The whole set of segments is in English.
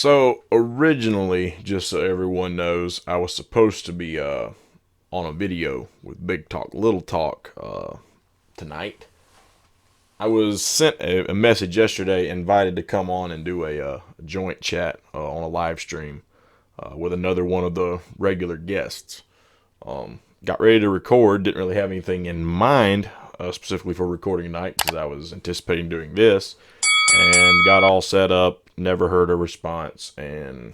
So originally, just so everyone knows, I was supposed to be on a video with Big Talk, Little Talk tonight. I was sent a message yesterday, invited to come on and do a joint chat on a live stream with another one of the regular guests. Got ready to record, didn't really have anything in mind specifically for recording tonight because I was anticipating doing this, and got all set up. Never heard a response, and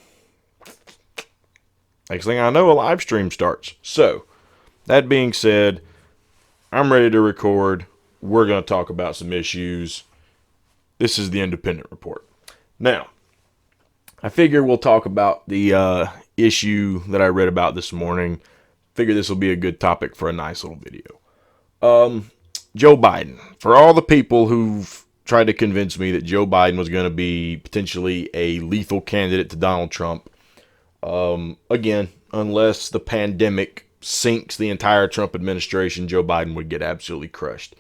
next thing I know, a live stream starts. So, that being said, I'm ready to record. We're going to talk about some issues. This is the Independent Report. Now, I figure we'll talk about the issue that I read about this morning. Figure this will be a good topic for a nice little video. Joe Biden. For all the people who've tried to convince me that Joe Biden was going to be potentially a lethal candidate to Donald Trump, again, unless the pandemic sinks the entire Trump administration, Joe Biden would get absolutely crushed.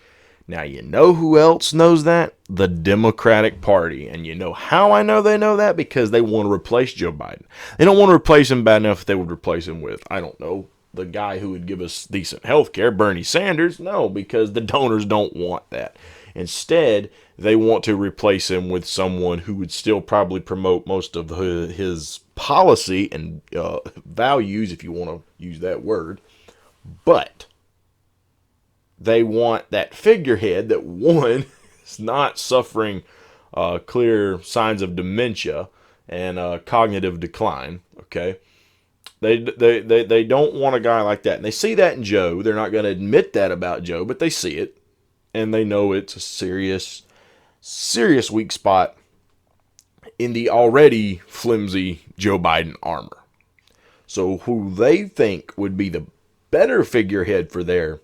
Now, you know who else knows that? The Democratic Party. And you know how I know they know that? Because they want to replace Joe Biden. They don't want to replace him bad enough that they would replace him with, I don't know, the guy who would give us decent health care, Bernie Sanders. No, because the donors don't want that. Instead, they want to replace him with someone who would still probably promote most of his policy and values, if you want to use that word. But they want that figurehead that, one, is not suffering clear signs of dementia and cognitive decline, okay? They don't want a guy like that. And they see that in Joe. They're not going to admit that about Joe, but they see it. And they know it's a serious weak spot in the already flimsy Joe Biden armor. So who they think would be the better figurehead for their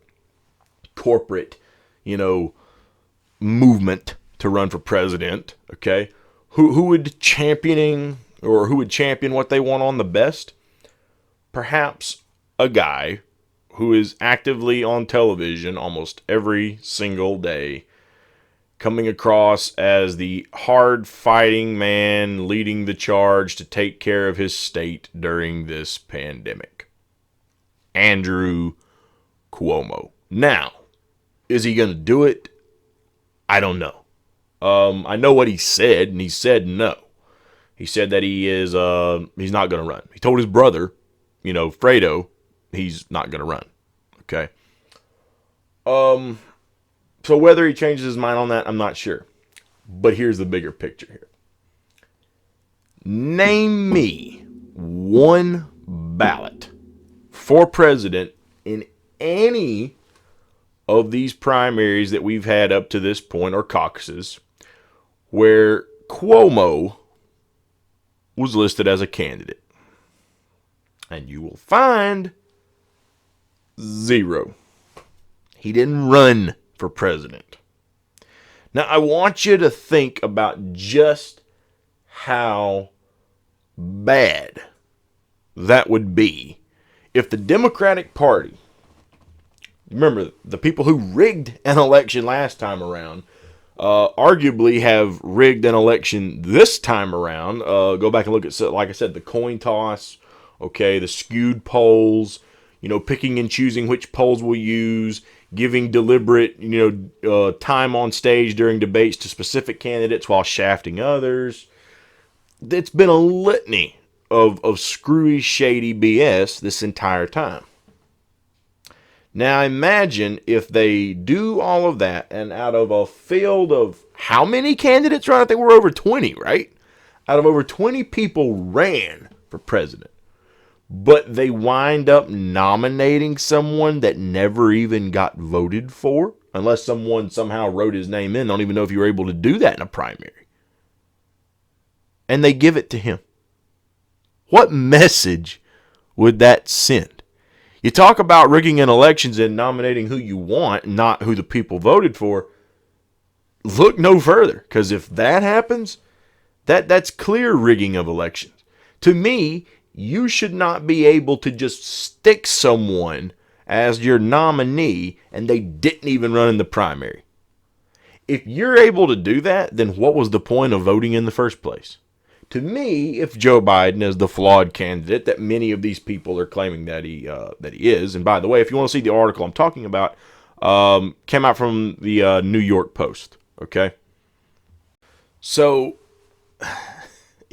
corporate, movement to run for president, okay? Who would champion what they want on the best? Perhaps a guy who is actively on television almost every single day, coming across as the hard-fighting man leading the charge to take care of his state during this pandemic. Andrew Cuomo. Now, is he going to do it? I don't know. I know what he said, and he said no. He said that he's not going to run. He told his brother, Fredo, he's not going to run. Okay. So whether he changes his mind on that, I'm not sure. But here's the bigger picture here. Name me one ballot for president in any of these primaries that we've had up to this point, or caucuses, where Cuomo was listed as a candidate. And you will find zero. He didn't run for president. Now, I want you to think about just how bad that would be if the Democratic Party, remember, the people who rigged an election last time around, arguably have rigged an election this time around. Go back and look at, like I said, the coin toss, okay, the skewed polls, picking and choosing which polls we'll use, giving deliberate, time on stage during debates to specific candidates while shafting others. It's been a litany of screwy, shady BS this entire time. Now imagine if they do all of that, and out of a field of how many candidates ran? I think we're over 20, right? Out of over 20 people ran for president. But they wind up nominating someone that never even got voted for, unless someone somehow wrote his name in. I don't even know if you were able to do that in a primary. And they give it to him. What message would that send? You talk about rigging in elections and nominating who you want, not who the people voted for. Look no further, because if that happens, that's clear rigging of elections. To me, you should not be able to just stick someone as your nominee and they didn't even run in the primary. If you're able to do that, then what was the point of voting in the first place? to me, if Joe Biden is the flawed candidate that many of these people are claiming that he is, and by the way, if you want to see the article I'm talking about, came out from the New York Post. Okay, so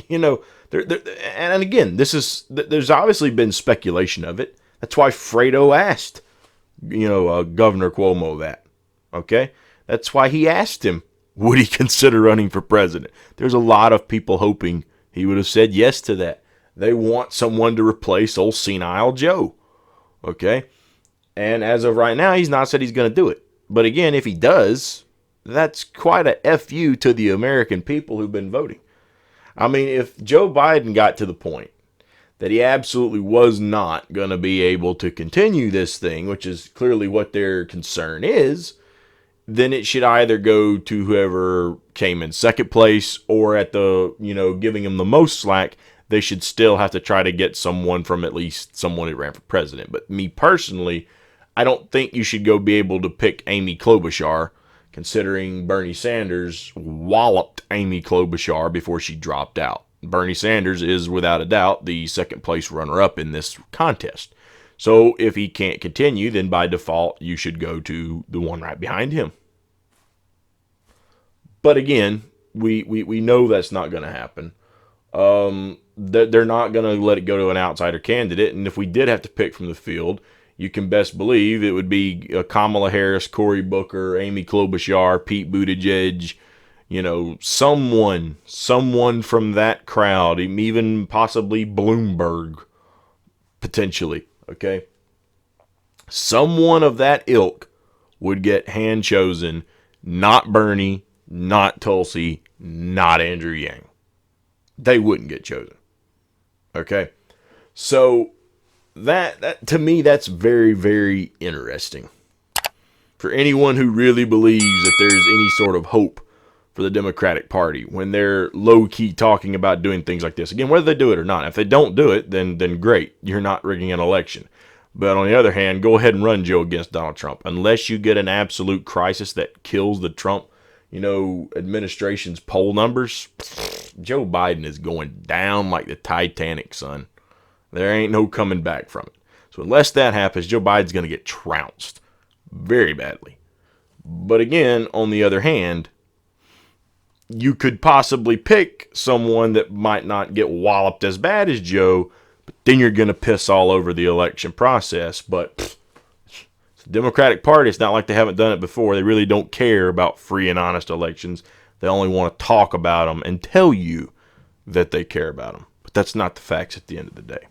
you know, and again, there's obviously been speculation of it. That's why Fredo asked, Governor Cuomo that. Okay, that's why he asked him, would he consider running for president? There's a lot of people hoping he would have said yes to that. They want someone to replace old senile Joe. Okay, and as of right now, he's not said he's going to do it. But again, if he does, that's quite a FU to the American people who've been voting. I mean, if Joe Biden got to the point that he absolutely was not going to be able to continue this thing, which is clearly what their concern is, then it should either go to whoever came in second place, or at the, giving him the most slack, they should still have to try to get someone from at least someone who ran for president. But me personally, I don't think you should go be able to pick Amy Klobuchar, considering Bernie Sanders walloped Amy Klobuchar before she dropped out. Bernie Sanders is, without a doubt, the second place runner-up in this contest. So if he can't continue, then by default, you should go to the one right behind him. But again, we know that's not going to happen. They're not going to let it go to an outsider candidate. And if we did have to pick from the field, you can best believe it would be Kamala Harris, Cory Booker, Amy Klobuchar, Pete Buttigieg, someone from that crowd, even possibly Bloomberg, potentially, okay? Someone of that ilk would get hand chosen, not Bernie, not Tulsi, not Andrew Yang. They wouldn't get chosen, okay? So that to me, that's very, very interesting. For anyone who really believes that there's any sort of hope for the Democratic Party when they're low-key talking about doing things like this. Again, whether they do it or not. If they don't do it, then great. You're not rigging an election. But on the other hand, go ahead and run Joe against Donald Trump. Unless you get an absolute crisis that kills the Trump, administration's poll numbers, Joe Biden is going down like the Titanic, son. There ain't no coming back from it. So unless that happens, Joe Biden's going to get trounced very badly. But again, on the other hand, you could possibly pick someone that might not get walloped as bad as Joe, but then you're going to piss all over the election process. But it's the Democratic Party. It's not like they haven't done it before. They really don't care about free and honest elections. They only want to talk about them and tell you that they care about them. But that's not the facts at the end of the day.